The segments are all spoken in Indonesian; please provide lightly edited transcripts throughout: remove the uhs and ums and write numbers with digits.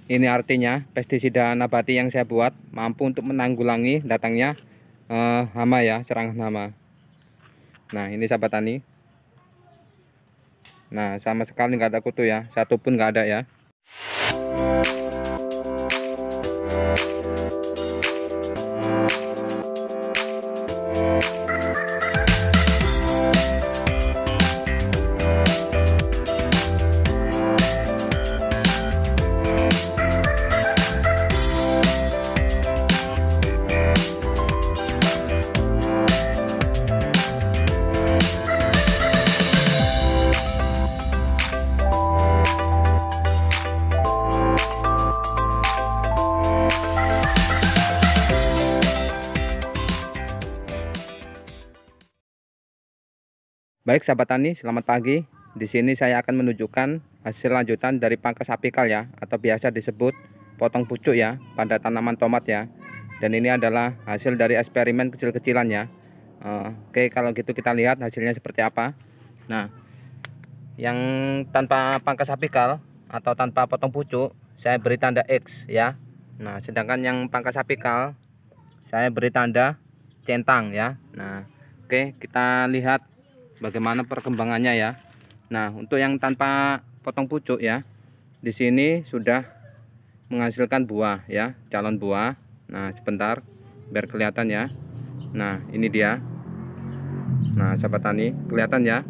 Ini artinya pestisida nabati yang saya buat mampu untuk menanggulangi datangnya hama ya, serangan hama. Nah ini sahabat tani. Nah sama sekali nggak ada kutu ya, satu pun nggak ada ya. Baik sahabat tani, selamat pagi. Di sini saya akan menunjukkan hasil lanjutan dari pangkas apikal ya, atau biasa disebut potong pucuk ya, pada tanaman tomat ya. Dan ini adalah hasil dari eksperimen kecil-kecilan ya. Oke, kalau gitu kita lihat hasilnya seperti apa. Nah, yang tanpa pangkas apikal atau tanpa potong pucuk, saya beri tanda X ya. Nah, sedangkan yang pangkas apikal, saya beri tanda centang ya. Nah, oke, kita lihat bagaimana perkembangannya ya. Nah, untuk yang tanpa potong pucuk ya, di sini sudah menghasilkan buah ya, calon buah. Nah, sebentar biar kelihatan ya. Nah, ini dia. Nah, sahabat tani, kelihatan ya.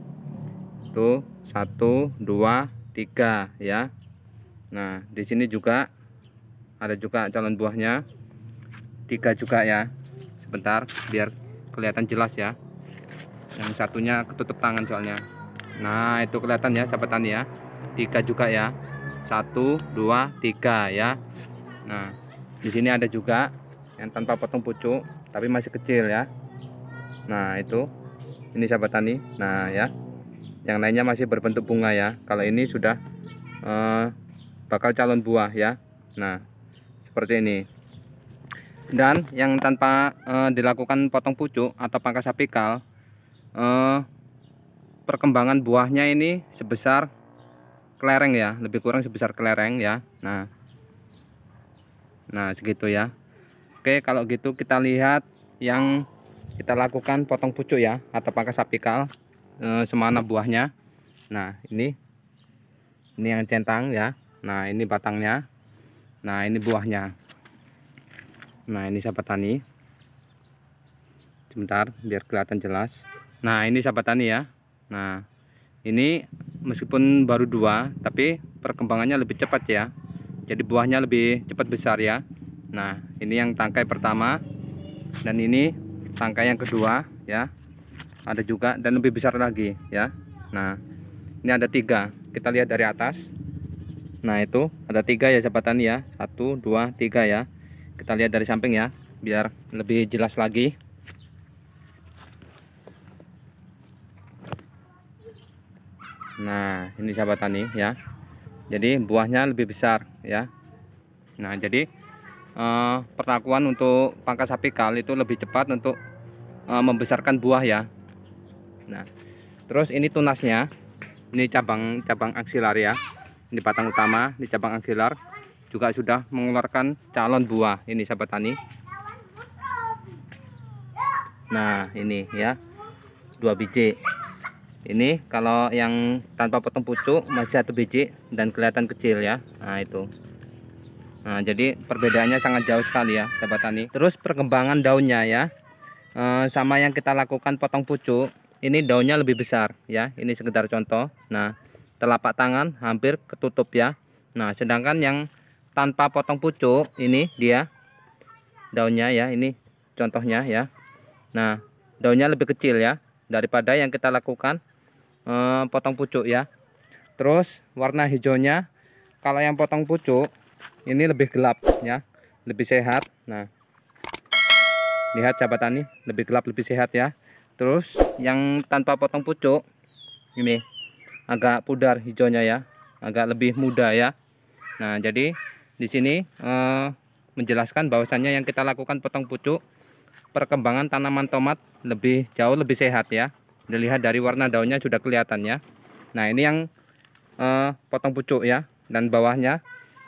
Tuh, 1 2 3 ya. Nah, di sini juga ada juga calon buahnya. 3 juga ya. Sebentar biar kelihatan jelas ya. Yang satunya ketutup tangan soalnya. Nah itu kelihatan ya sahabat tani ya, 3 juga ya, 1 2 3 ya. Nah di sini ada juga yang tanpa potong pucuk tapi masih kecil ya. Nah itu, ini sahabat tani. Nah ya, yang lainnya masih berbentuk bunga ya. Kalau ini sudah bakal calon buah ya. Nah seperti ini. Dan yang tanpa dilakukan potong pucuk atau pangkas apikal, perkembangan buahnya ini sebesar kelereng ya, lebih kurang sebesar kelereng ya. Nah segitu ya. Oke, kalau gitu kita lihat yang kita lakukan potong pucuk ya atau pangkas apikal, semana buahnya. Nah ini yang centang ya. Nah ini batangnya. Nah ini buahnya. Nah ini sahabat tani, sebentar biar kelihatan jelas. Nah ini sahabat tani ya. Nah ini meskipun baru 2 tapi perkembangannya lebih cepat ya, jadi buahnya lebih cepat besar ya. Nah ini yang tangkai pertama dan ini tangkai yang kedua ya, ada juga dan lebih besar lagi ya. Nah ini ada 3, kita lihat dari atas. Nah itu ada 3 ya sahabat tani ya, 1 2 3 ya. Kita lihat dari samping ya biar lebih jelas lagi. Nah ini sahabat tani ya, jadi buahnya lebih besar ya. Nah jadi perlakuan untuk pangkas apikal itu lebih cepat untuk membesarkan buah ya. Nah terus ini tunasnya, ini cabang aksilar ya, ini batang utama, ini cabang aksilar juga sudah mengeluarkan calon buah ini sahabat tani. Nah ini ya, 2 biji. Ini kalau yang tanpa potong pucuk masih 1 biji dan kelihatan kecil ya. Nah itu. Nah jadi perbedaannya sangat jauh sekali ya sahabat tani. Terus perkembangan daunnya ya, sama yang kita lakukan potong pucuk, ini daunnya lebih besar ya. Ini sekedar contoh. Nah telapak tangan hampir ketutup ya. Nah sedangkan yang tanpa potong pucuk ini dia daunnya ya, ini contohnya ya. Nah daunnya lebih kecil ya daripada yang kita lakukan potong pucuk ya. Terus warna hijaunya kalau yang potong pucuk ini lebih gelap ya, lebih sehat. Nah lihat sahabat tani, lebih gelap lebih sehat ya. Terus yang tanpa potong pucuk ini agak pudar hijaunya ya, agak lebih muda ya. Nah jadi di sini menjelaskan bahwasannya yang kita lakukan potong pucuk, perkembangan tanaman tomat jauh lebih sehat ya. Dilihat dari warna daunnya sudah kelihatan ya. Nah ini yang potong pucuk ya, dan bawahnya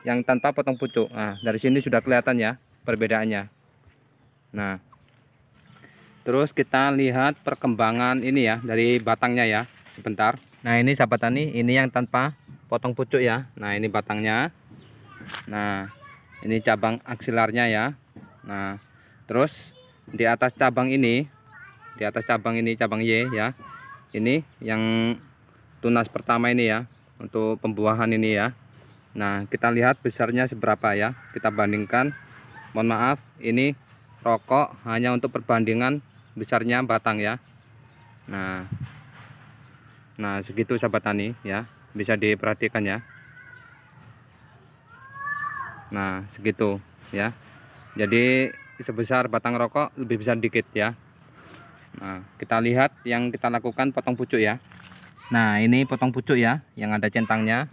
yang tanpa potong pucuk. Nah, dari sini sudah kelihatan ya perbedaannya. Nah, terus kita lihat perkembangan ini ya dari batangnya ya sebentar. Nah, ini sahabat tani, ini yang tanpa potong pucuk ya. Nah, ini batangnya. Nah, ini cabang aksilarnya ya. Nah, terus di atas cabang ini, cabang Y ya. Ini yang tunas pertama ini ya, untuk pembuahan ini ya. Nah, kita lihat besarnya seberapa ya. Kita bandingkan. Mohon maaf, ini rokok hanya untuk perbandingan besarnya batang ya. Nah, segitu sahabat tani ya, bisa diperhatikan ya. Nah, segitu ya. Jadi sebesar batang rokok lebih besar dikit ya. Nah, kita lihat yang kita lakukan potong pucuk ya. Nah, ini potong pucuk ya, yang ada centangnya.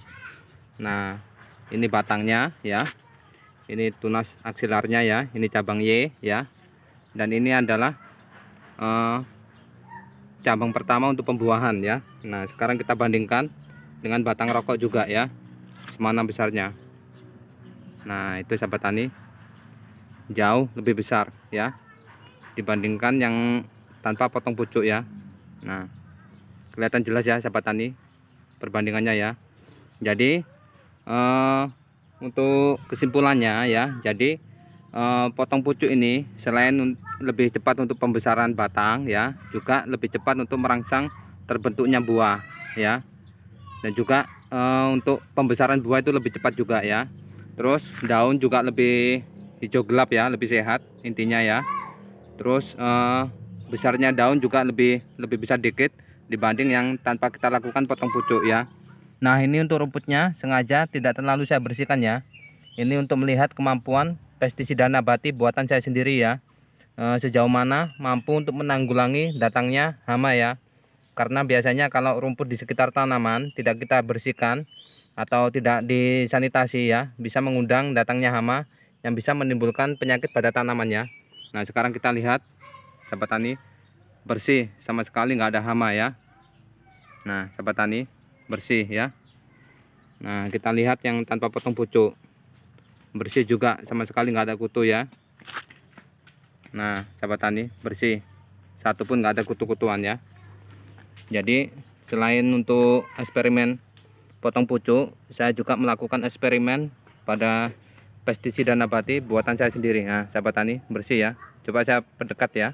Nah, ini batangnya ya. Ini tunas aksilarnya ya, ini cabang Y ya. Dan ini adalah cabang pertama untuk pembuahan ya. Nah, sekarang kita bandingkan dengan batang rokok juga ya, semana besarnya. Nah, itu sahabat tani, jauh lebih besar ya dibandingkan yang tanpa potong pucuk ya. Nah, kelihatan jelas ya sahabat tani perbandingannya ya. Jadi untuk kesimpulannya ya, jadi potong pucuk ini selain lebih cepat untuk pembesaran batang ya, juga lebih cepat untuk merangsang terbentuknya buah ya. Dan juga untuk pembesaran buah itu lebih cepat juga ya. Terus daun juga lebih hijau gelap ya, lebih sehat intinya ya. Terus besarnya daun juga lebih besar dikit dibanding yang tanpa kita lakukan potong pucuk ya. Nah, ini untuk rumputnya sengaja tidak terlalu saya bersihkan ya. Ini untuk melihat kemampuan pestisida nabati buatan saya sendiri ya. Sejauh mana mampu untuk menanggulangi datangnya hama ya. Karena biasanya kalau rumput di sekitar tanaman tidak kita bersihkan atau tidak disanitasi ya, bisa mengundang datangnya hama yang bisa menimbulkan penyakit pada tanamannya. Nah, sekarang kita lihat sahabat tani, bersih sama sekali nggak ada hama ya. Nah, sahabat tani, bersih ya. Nah, kita lihat yang tanpa potong pucuk, bersih juga, sama sekali nggak ada kutu ya. Nah, sahabat tani, bersih, satu pun nggak ada kutu-kutuan ya. Jadi selain untuk eksperimen potong pucuk, saya juga melakukan eksperimen pada pestisida nabati buatan saya sendiri. Nah, sahabat tani, bersih ya. Coba saya perdekat ya.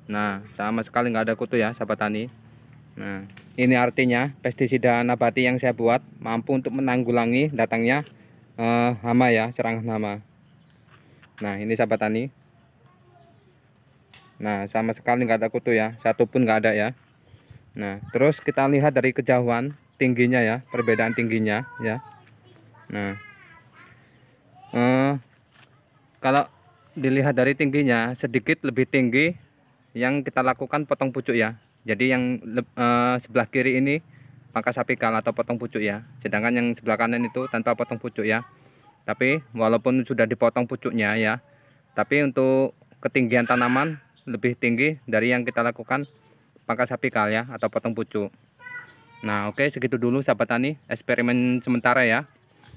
Nah, sama sekali nggak ada kutu ya sahabat tani. Nah, ini artinya pestisida nabati yang saya buat mampu untuk menanggulangi datangnya hama ya, serangan hama. Nah, ini sahabat tani. Nah, sama sekali nggak ada kutu ya, satu pun nggak ada ya. Nah, terus kita lihat dari kejauhan tingginya ya, perbedaan tingginya ya. Nah, kalau dilihat dari tingginya sedikit lebih tinggi yang kita lakukan potong pucuk ya. Jadi yang sebelah kiri ini pangkas apikal atau potong pucuk ya, sedangkan yang sebelah kanan itu tanpa potong pucuk ya. Tapi walaupun sudah dipotong pucuknya ya, tapi untuk ketinggian tanaman lebih tinggi dari yang kita lakukan pangkas apikal ya atau potong pucuk. Nah, oke, segitu dulu sahabat tani eksperimen sementara ya.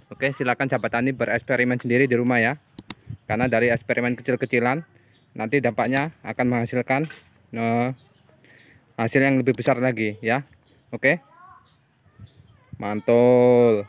Oke, silakan sahabat tani bereksperimen sendiri di rumah ya. Karena dari eksperimen kecil-kecilan nanti dampaknya akan menghasilkan hasil yang lebih besar lagi ya. Oke, mantul.